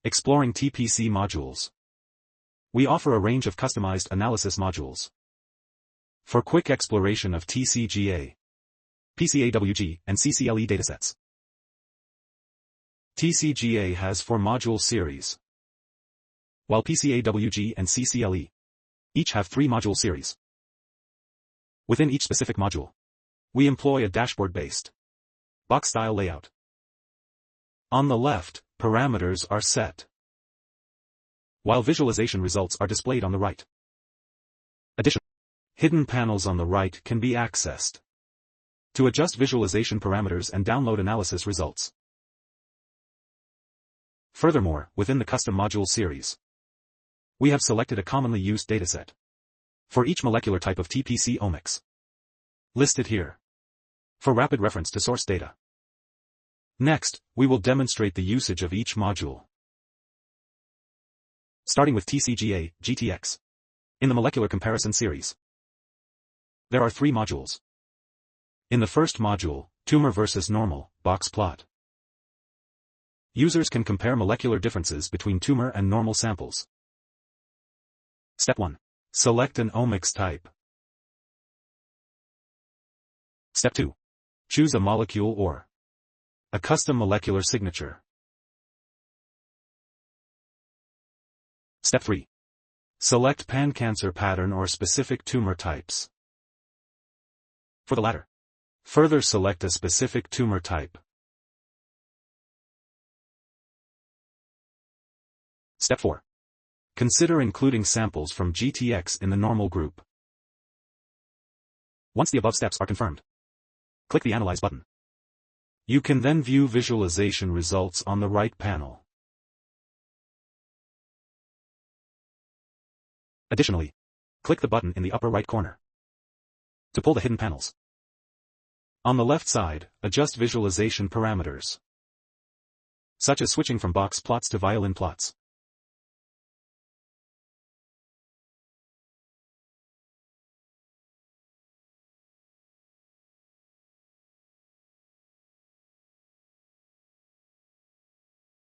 Exploring TPC modules. We offer a range of customized analysis modules. For quick exploration of TCGA, PCAWG, and CCLE datasets. TCGA has 4 module series, while PCAWG and CCLE each have 3 module series. Within each specific module, we employ a dashboard-based box-style layout. On the left, parameters are set, while visualization results are displayed on the right. Additionally, hidden panels on the right can be accessed to adjust visualization parameters and download analysis results. Furthermore, within the custom module series, we have selected a commonly used dataset for each molecular type of TPC omics, listed here, for rapid reference to source data. Next, we will demonstrate the usage of each module. Starting with TCGA, GTX. In the molecular comparison series, there are 3 modules. In the first module, tumor versus normal, box plot, users can compare molecular differences between tumor and normal samples. Step 1. Select an omics type. Step 2. Choose a molecule or a custom molecular signature. Step 3. Select pan-cancer pattern or specific tumor types. For the latter, further select a specific tumor type. Step 4. Consider including samples from GTX in the normal group. Once the above steps are confirmed, click the Analyze button. You can then view visualization results on the right panel. Additionally, click the button in the upper right corner to pull the hidden panels. On the left side, adjust visualization parameters, such as switching from box plots to violin plots.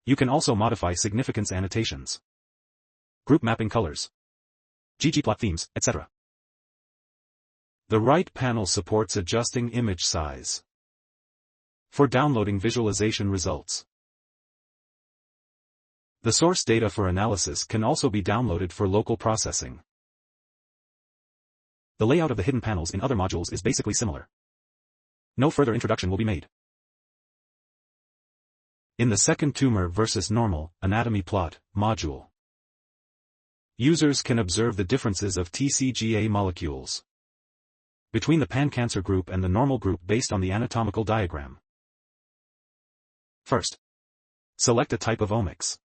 You can also modify significance annotations, group mapping colors, ggplot themes, etc. The right panel supports adjusting image size for downloading visualization results. The source data for analysis can also be downloaded for local processing. The layout of the hidden panels in other modules is basically similar. No further introduction will be made. In the second tumor versus normal anatomy plot module, users can observe the differences of TCGA molecules between the pan-cancer group and the normal group based on the anatomical diagram. First, select a type of omics.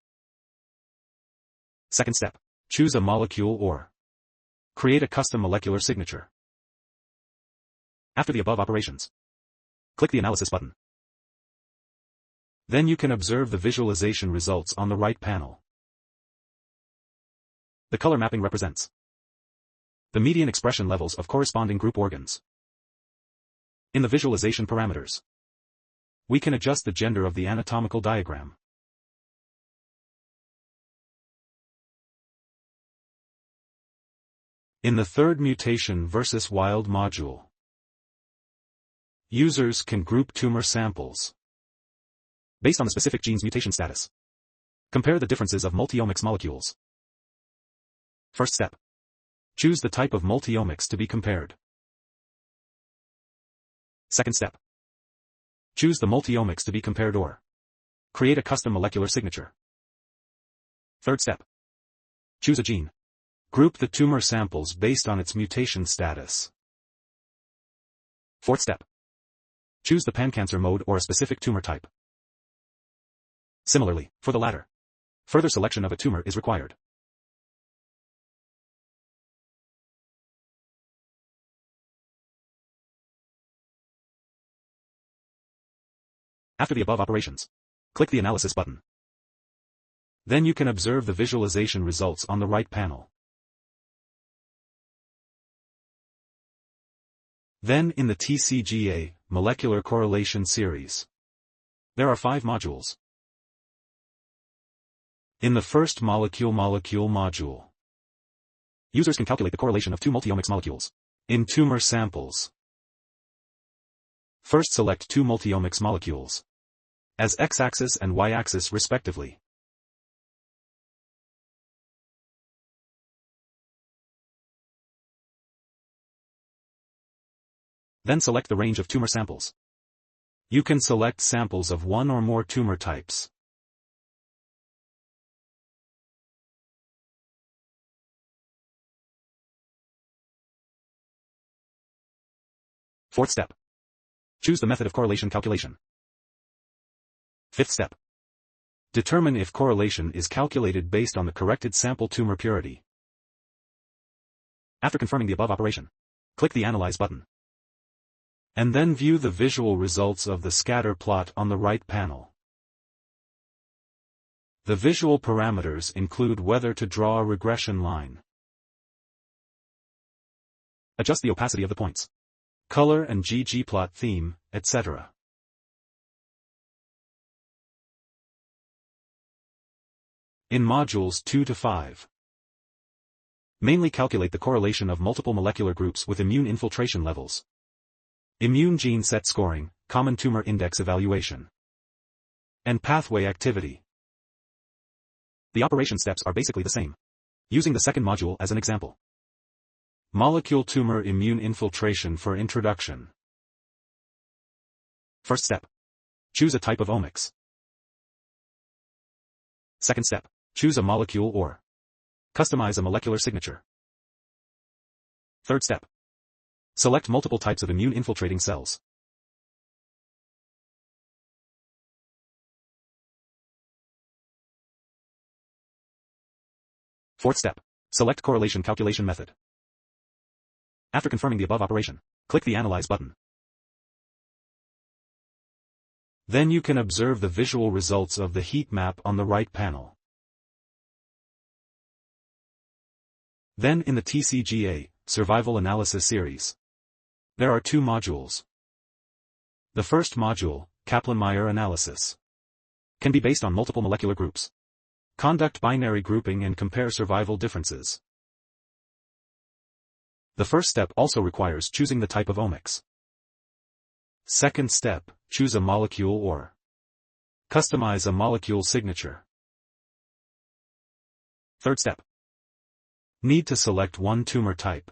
Second step, choose a molecule or create a custom molecular signature. After the above operations, click the Analysis button. Then you can observe the visualization results on the right panel. The color mapping represents the median expression levels of corresponding group organs. In the visualization parameters, we can adjust the gender of the anatomical diagram. In the third mutation versus wild module, users can group tumor samples based on the specific gene's mutation status. Compare the differences of multi-omics molecules. First step. Choose the type of multi-omics to be compared. Second step. Choose the multi-omics to be compared or create a custom molecular signature. Third step. Choose a gene. Group the tumor samples based on its mutation status. Fourth step. Choose the pan-cancer mode or a specific tumor type. Similarly, for the latter, further selection of a tumor is required. After the above operations, click the Analysis button. Then you can observe the visualization results on the right panel. Then in the TCGA molecular correlation series, there are 5 modules. In the first molecule-molecule module, users can calculate the correlation of two multiomics molecules in tumor samples. First, select two multiomics molecules as x-axis and y-axis respectively. Then select the range of tumor samples. You can select samples of one or more tumor types. Fourth step. Choose the method of correlation calculation. Fifth step. Determine if correlation is calculated based on the corrected sample tumor purity. After confirming the above operation, click the Analyze button. And then view the visual results of the scatter plot on the right panel. The visual parameters include whether to draw a regression line, adjust the opacity of the points, color and ggplot theme, etc. In modules 2 to 5, mainly calculate the correlation of multiple molecular groups with immune infiltration levels, immune gene set scoring, common tumor index evaluation, and pathway activity. The operation steps are basically the same. Using the second module as an example. Molecule tumor immune infiltration for introduction. First step. Choose a type of omics. Second step. Choose a molecule or customize a molecular signature. Third step. Select multiple types of immune infiltrating cells. Fourth step. Select correlation calculation method. After confirming the above operation, click the Analyze button. Then you can observe the visual results of the heat map on the right panel. Then in the TCGA, Survival Analysis series, there are two modules. The first module, Kaplan-Meier analysis, can be based on multiple molecular groups. Conduct binary grouping and compare survival differences. The first step also requires choosing the type of omics. Second step, choose a molecule or customize a molecule signature. Third step. Need to select one tumor type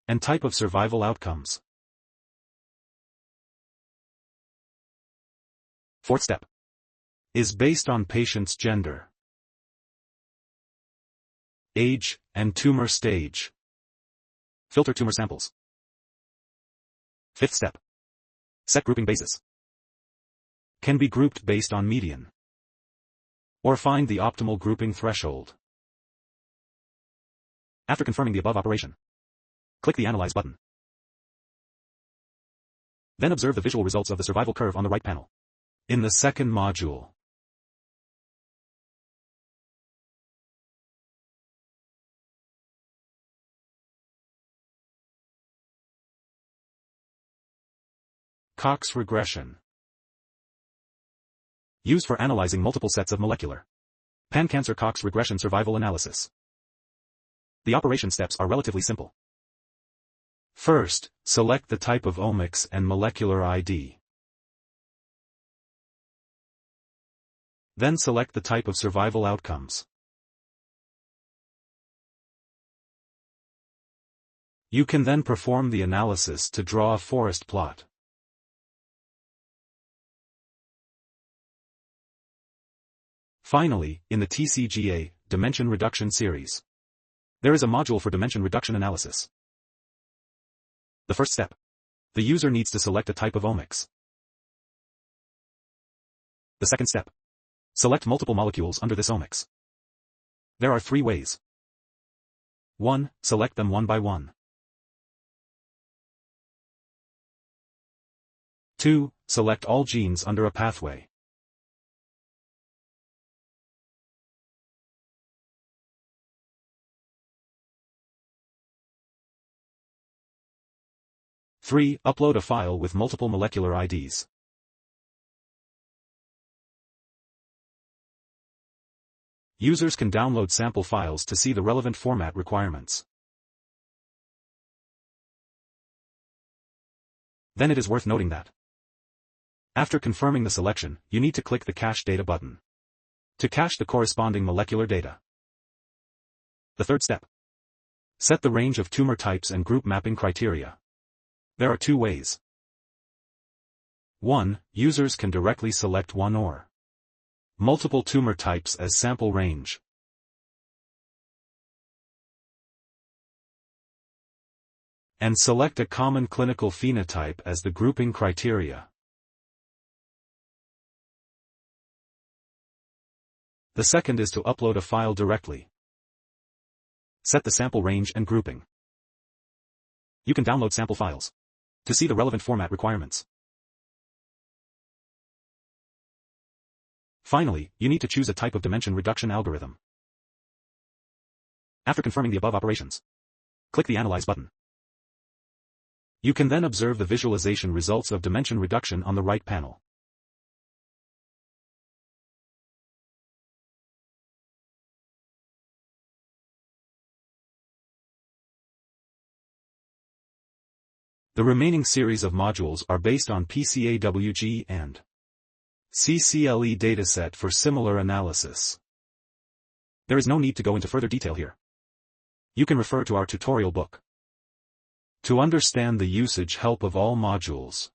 and type of survival outcomes. Fourth step is based on patient's gender, age, and tumor stage. Filter tumor samples. Fifth step. Set grouping basis. Can be grouped based on median, or find the optimal grouping threshold. After confirming the above operation, click the Analyze button. Then observe the visual results of the survival curve on the right panel. In the second module, Cox regression, used for analyzing multiple sets of molecular pan-cancer Cox regression survival analysis. The operation steps are relatively simple. First, select the type of omics and molecular ID. Then select the type of survival outcomes. You can then perform the analysis to draw a forest plot. Finally, in the TCGA, Dimension Reduction series, there is a module for dimension reduction analysis. The first step. The user needs to select a type of omics. The second step. Select multiple molecules under this omics. There are three ways. 1. Select them one by one. 2. Select all genes under a pathway. 3. Upload a file with multiple molecular IDs. Users can download sample files to see the relevant format requirements. Then it is worth noting that after confirming the selection, you need to click the Cache Data button to cache the corresponding molecular data. The third step. Set the range of tumor types and group mapping criteria. There are two ways. 1. Users can directly select one or multiple tumor types as sample range. And select a common clinical phenotype as the grouping criteria. The second is to upload a file directly. Set the sample range and grouping. You can download sample files to see the relevant format requirements. Finally, you need to choose a type of dimension reduction algorithm. After confirming the above operations, click the Analyze button. You can then observe the visualization results of dimension reduction on the right panel. The remaining series of modules are based on PCAWG and CCLE dataset for similar analysis. There is no need to go into further detail here. You can refer to our tutorial book to understand the usage help of all modules.